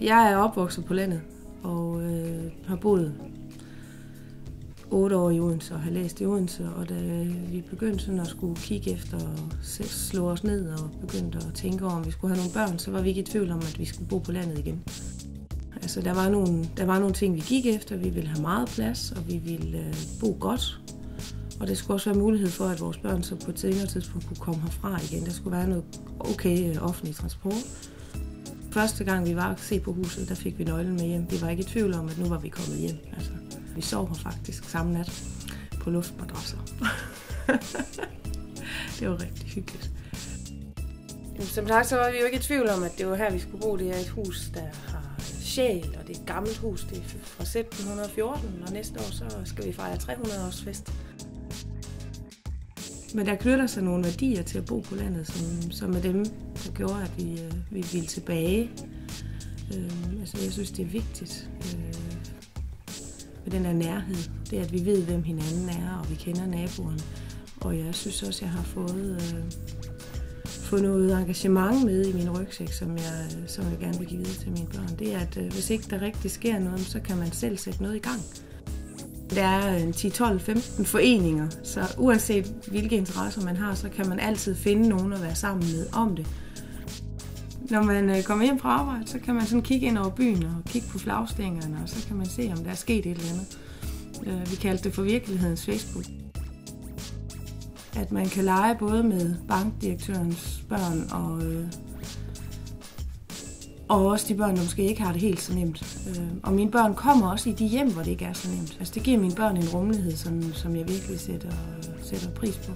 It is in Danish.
Jeg er opvokset på landet og har boet 8 år i Odense og har læst i Odense. Og da vi begyndte sådan at skulle kigge efter og slå os ned og begyndte at tænke over, om vi skulle have nogle børn, så var vi ikke i tvivl om, at vi skulle bo på landet igen. Altså, der var nogle ting, vi gik efter. Vi ville have meget plads, og vi ville bo godt. Og det skulle også være mulighed for, at vores børn så på et senere tidspunkt kunne komme herfra igen. Der skulle være noget okay offentlig transport. Første gang vi var og se på huset, der fik vi nøglen med hjem. Vi var ikke i tvivl om, at nu var vi kommet hjem. Altså, vi sov her faktisk samme nat på luftmadrasser. Det var rigtig hyggeligt. Som sagt, så var vi jo ikke i tvivl om, at det var her, vi skulle bo. Det er et hus, der har sjæl, og det er et gammelt hus. Det er fra 1714, og næste år så skal vi fejre 300-årsfest. Men der knytter sig nogle værdier til at bo på landet, som er dem, der gjorde, at vi ville tilbage. Altså, jeg synes, det er vigtigt med den der nærhed. Det er, at vi ved, hvem hinanden er, og vi kender naboerne. Og jeg synes også, jeg har fået noget engagement med i min rygsæk, som jeg gerne vil give videre til mine børn. Det er, at hvis ikke der rigtig sker noget, så kan man selv sætte noget i gang. Der er 10, 12, 15 foreninger, så uanset hvilke interesser man har, så kan man altid finde nogen at være sammen med om det. Når man kommer hjem fra arbejde, så kan man sådan kigge ind over byen og kigge på flagstængerne, og så kan man se, om der er sket et eller andet. Vi kaldte det for virkelighedens Facebook. At man kan lege både med bankdirektørens børn og også de børn, der måske ikke har det helt så nemt. Og mine børn kommer også i de hjem, hvor det ikke er så nemt. Altså, det giver mine børn en rummelighed, som jeg virkelig sætter pris på.